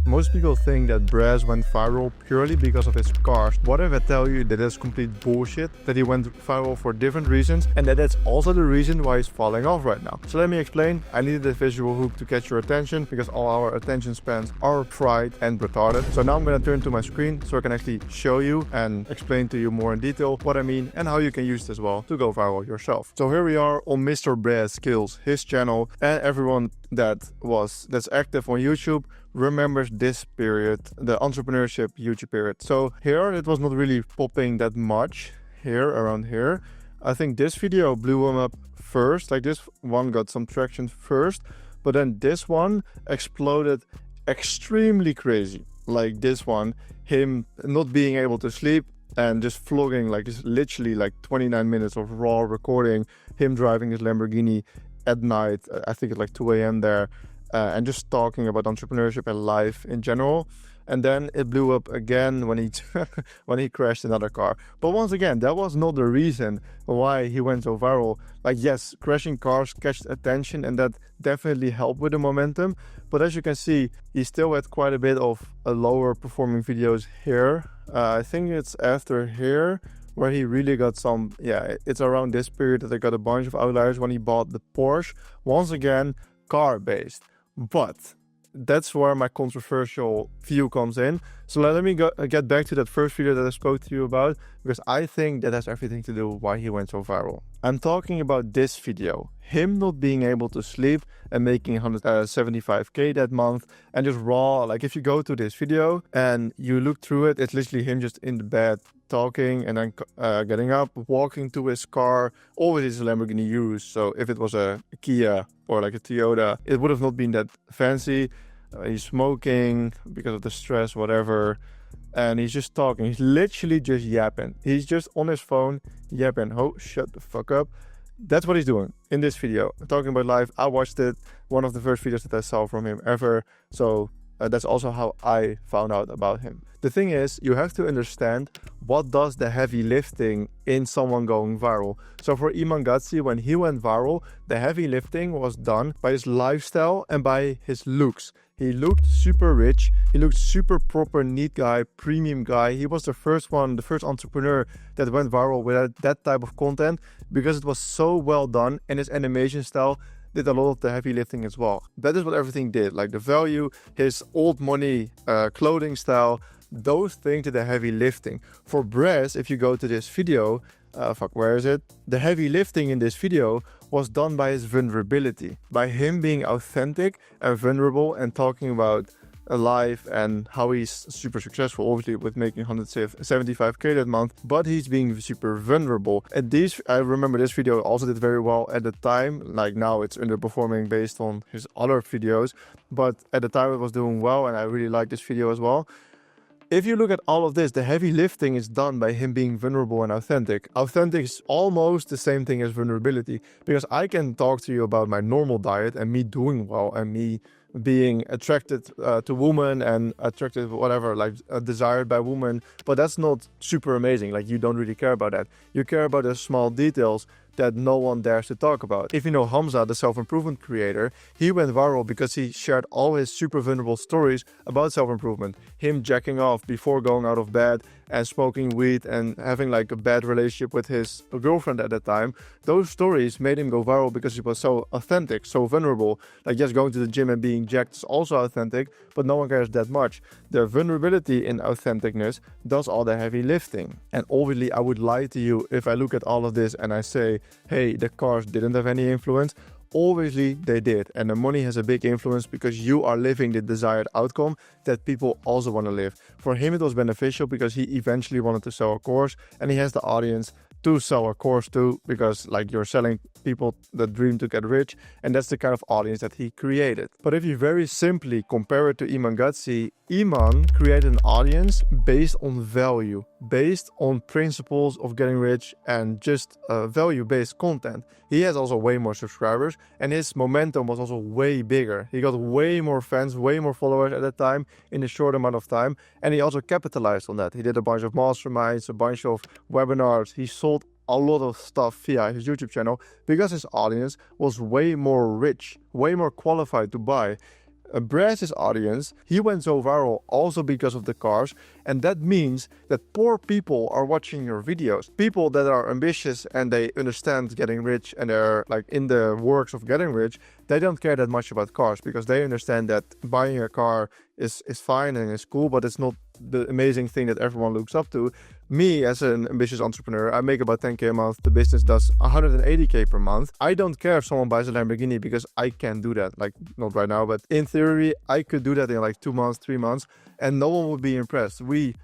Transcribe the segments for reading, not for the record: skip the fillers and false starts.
Most people think that Brez went viral purely because of his cars. What if I tell you that that's complete bullshit, that he went viral for different reasons, and that that's also the reason why he's falling off right now? So let me explain. I needed a visual hook to catch your attention because all our attention spans are fried and retarded. So now I'm gonna turn to my screen so I can actually show you and explain to you more in detail what I mean and how you can use it as well to go viral yourself. So here we are on Mr. Brez Skills, his channel, and everyone that's active on YouTube remembers this period, the entrepreneurship YouTube period. So here it was not really popping that much here around here. I think this video blew him up first, like this one got some traction first, but then this one exploded extremely crazy. Like this one, him not being able to sleep and just vlogging, like just literally like 29 minutes of raw recording, him driving his Lamborghini at night, I think it's like 2 a.m. there, and just talking about entrepreneurship and life in general. And then it blew up again when he when he crashed another car. But once again, that was not the reason why he went so viral. Like, yes, crashing cars catched attention and that definitely helped with the momentum. But as you can see, he still had quite a bit of lower performing videos here. I think it's after here where he really got some, yeah, it's around this period that I got a bunch of outliers when he bought the Porsche. Once again, car-based. But that's where my controversial view comes in. So let me get back to that first video that I spoke to you about, because I think that has everything to do with why he went so viral. I'm talking about this video, him not being able to sleep and making 175k that month, and just raw. Like if you go to this video and you look through it, it's literally him just in the bed talking and then getting up, walking to his car. Always is a Lamborghini Urus, so if it was a Kia or like a Toyota, it would have not been that fancy. He's smoking because of the stress, whatever, and he's just talking. He's literally just yapping. He's just on his phone yapping. Oh, shut the fuck up. That's what he's doing in this video, talking about life. I watched it, one of the first videos that I saw from him ever, so that's also how I found out about him. The thing is, you have to understand what does the heavy lifting in someone going viral. So for Iman Gadzhi, when he went viral, the heavy lifting was done by his lifestyle and by his looks. He looked super rich, he looked super proper, neat guy, premium guy. He was the first one, the first entrepreneur that went viral with that type of content because it was so well done, and his animation style did a lot of the heavy lifting as well. That is what everything did, like the value, his old money clothing style, those things did the heavy lifting. For Brez, if you go to this video, where is it? The heavy lifting in this video was done by his vulnerability, by him being authentic and vulnerable and talking about life and how he's super successful, obviously with making 175k that month, but he's being super vulnerable. And I remember this video also did very well at the time. Like now it's underperforming based on his other videos, but at the time it was doing well, and I really like this video as well. If you look at all of this, the heavy lifting is done by him being vulnerable and authentic. Authentic is almost the same thing as vulnerability, because I can talk to you about my normal diet and me doing well and me being attracted to women and attracted whatever, like desired by women, but that's not super amazing. Like you don't really care about that. You care about the small details that no one dares to talk about. If you know Hamza, the self-improvement creator, he went viral because he shared all his super vulnerable stories about self-improvement. Him jacking off before going out of bed and smoking weed and having like a bad relationship with his girlfriend at that time. Those stories made him go viral because he was so authentic, so vulnerable. Like just going to the gym and being jacked is also authentic, but no one cares that much. The vulnerability in authenticness does all the heavy lifting. And obviously I would lie to you if I look at all of this and I say, hey, the cars didn't have any influence. Obviously they did, and the money has a big influence because you are living the desired outcome that people also want to live. For him it was beneficial because he eventually wanted to sell a course, and he has the audience to sell a course to, because like you're selling people that dream to get rich, and that's the kind of audience that he created. But if you very simply compare it to Iman Gadzhi, Iman created an audience based on value, based on principles of getting rich and just value-based content. He has also way more subscribers, and his momentum was also way bigger. He got way more fans, way more followers at that time in a short amount of time, and he also capitalized on that. He did a bunch of masterminds, a bunch of webinars. He sold a lot of stuff via his YouTube channel because his audience was way more rich, way more qualified to buy. Brez's audience, he went so viral also because of the cars, and that means that poor people are watching your videos. People that are ambitious and they understand getting rich and they're like in the works of getting rich, they don't care that much about cars because they understand that buying a car is fine and it's cool, but it's not the amazing thing that everyone looks up to. Me, as an ambitious entrepreneur, I make about 10k a month. The business does 180k per month. I don't care if someone buys a Lamborghini because I can do that. Like, not right now, but in theory, I could do that in like 2 months, 3 months, and no one would be impressed. We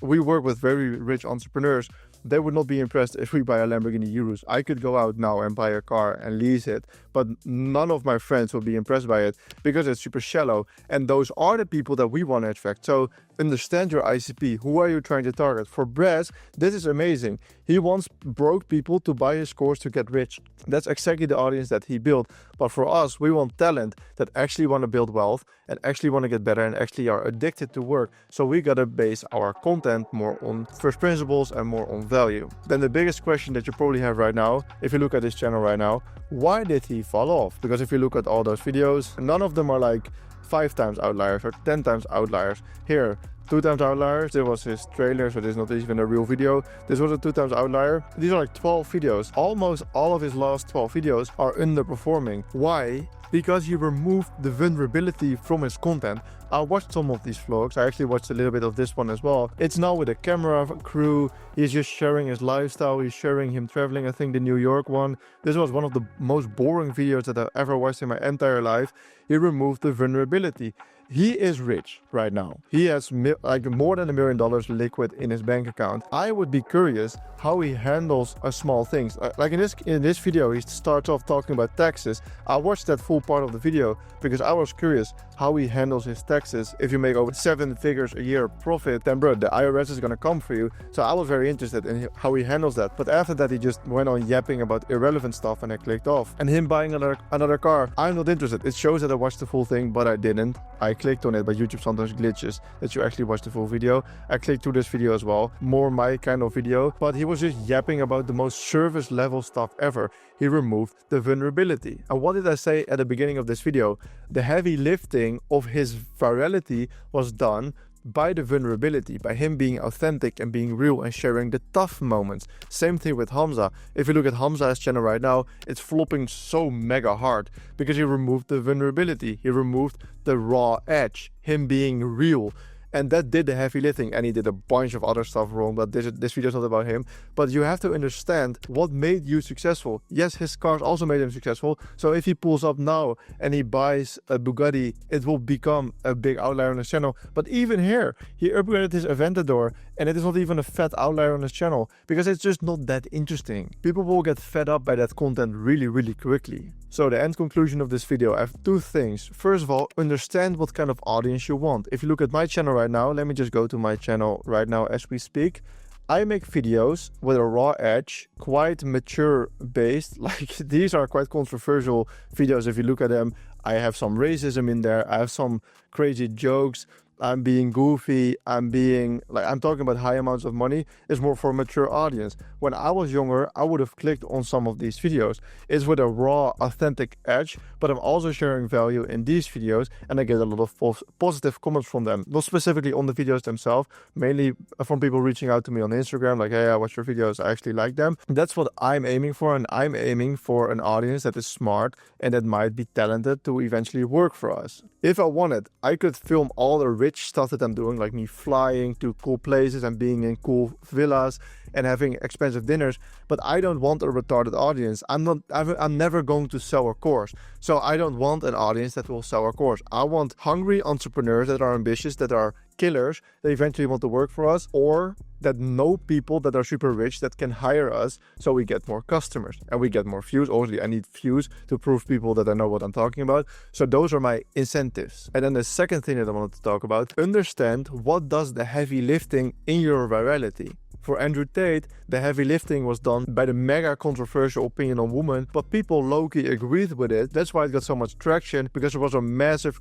work with very rich entrepreneurs. They would not be impressed if we buy a Lamborghini Urus. I could go out now and buy a car and lease it, but none of my friends will be impressed by it because it's super shallow. And those are the people that we want to attract. So understand your ICP. Who are you trying to target? For Brez, this is amazing. He wants broke people to buy his course to get rich. That's exactly the audience that he built. But for us, we want talent that actually want to build wealth and actually want to get better and actually are addicted to work. So we got to base our content more on first principles and more on value. Then the biggest question that you probably have right now, if you look at his channel right now, why did he fall off? Because if you look at all those videos, none of them are like 5 times outliers or 10 times outliers. Here, 2 times outliers. There was his trailer, so this is not even a real video. This was a 2 times outlier. These are like 12 videos. Almost all of his last 12 videos are underperforming. Why? Because he removed the vulnerability from his content. I watched some of these vlogs. I actually watched a little bit of this one as well. It's now with a camera crew. He's just sharing his lifestyle. He's sharing him traveling. I think the New York one. This was one of the most boring videos that I've ever watched in my entire life. He removed the vulnerability. He is rich right now. He has like more than $1 million liquid in his bank account. I would be curious how he handles small things. Like in this video, he starts off talking about taxes. I watched that full part of the video because I was curious how he handles his taxes. If you make over 7 figures a year profit, then bro, the IRS is gonna come for you. So I was very interested in how he handles that. But after that, he just went on yapping about irrelevant stuff and I clicked off. And him buying another car, I'm not interested. It shows that I watched the full thing, but I didn't. I clicked on it, but YouTube sometimes glitches that you actually watch the full video. I clicked through this video as well, more my kind of video, but he was just yapping about the most service level stuff ever. He removed the vulnerability. And what did I say at the beginning of this video? The heavy lifting of his virality was done by the vulnerability, by him being authentic and being real and sharing the tough moments. Same thing with Hamza. If you look at Hamza's channel right now, it's flopping so mega hard because he removed the vulnerability. He removed the raw edge, him being real. And that did the heavy lifting, and he did a bunch of other stuff wrong, but this video is not about him. But you have to understand what made you successful. Yes, his cars also made him successful. So if he pulls up now and he buys a Bugatti, it will become a big outlier on his channel. But even here, he upgraded his Aventador, and it is not even a fat outlier on his channel because it's just not that interesting. People will get fed up by that content really, really quickly. So the end conclusion of this video, I have 2 things. First of all, understand what kind of audience you want. If you look at my channel right now, let me just go to my channel right now as we speak. I make videos with a raw edge, quite mature based. Like these are quite controversial videos if you look at them. I have some racism in there. I have some crazy jokes. I'm being goofy, I'm talking about high amounts of money. It's more for a mature audience. When I was younger, I would have clicked on some of these videos. It's with a raw, authentic edge, but I'm also sharing value in these videos and I get a lot of positive comments from them. Not specifically on the videos themselves, mainly from people reaching out to me on Instagram, like, hey, I watch your videos, I actually like them. That's what I'm aiming for, and I'm aiming for an audience that is smart and that might be talented to eventually work for us. If I wanted, I could film all the rich stuff that I'm doing, like me flying to cool places and being in cool villas and having expensive dinners, but I don't want a retarded audience. I'm never going to sell a course. So I don't want an audience that will sell a course. I want hungry entrepreneurs that are ambitious, that are killers, that eventually want to work for us, or that know people that are super rich that can hire us so we get more customers and we get more views. Obviously, I need views to prove people that I know what I'm talking about. So those are my incentives. And then the second thing that I wanted to talk about, understand what does the heavy lifting in your virality. For Andrew Tate, the heavy lifting was done by the mega controversial opinion on women, but people low-key agreed with it. That's why it got so much traction, because there was a massive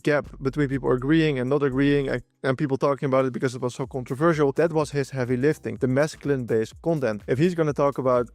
gap between people agreeing and not agreeing, and people talking about it because it was so controversial. That was his heavy lifting, the masculine-based content. If he's gonna talk about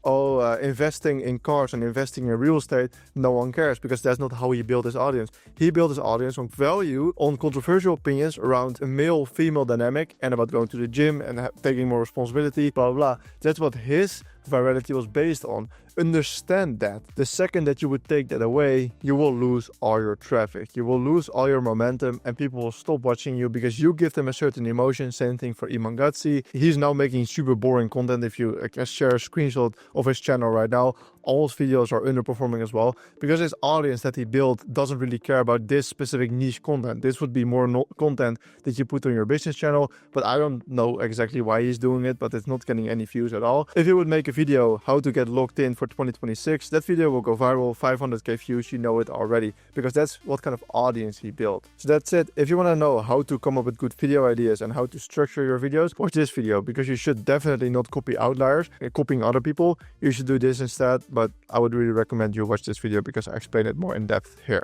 investing in cars and investing in real estate, no one cares, because that's not how he built his audience. He built his audience on value, on controversial opinions around a male-female dynamic, and about going to the gym and taking more responsibility, blah blah. That's what his virality was based on. Understand that. The second that you would take that away, you will lose all your traffic. You will lose all your momentum, and people will stop watching you because you give them a certain emotion. Same thing for Iman Gadzhi. He's now making super boring content. If you share a screenshot of his channel right now, all his videos are underperforming as well, because his audience that he built doesn't really care about this specific niche content. This would be more content that you put on your business channel, but I don't know exactly why he's doing it, but it's not getting any views at all. If he would make a video how to get locked in for 2026, that video will go viral, 500k views, you know it already, because that's what kind of audience he built. So that's it. If you want to know how to come up with good video ideas and how to structure your videos, watch this video, because you should definitely not copy outliers and copying other people. You should do this instead, but I would really recommend you watch this video because I explain it more in depth here.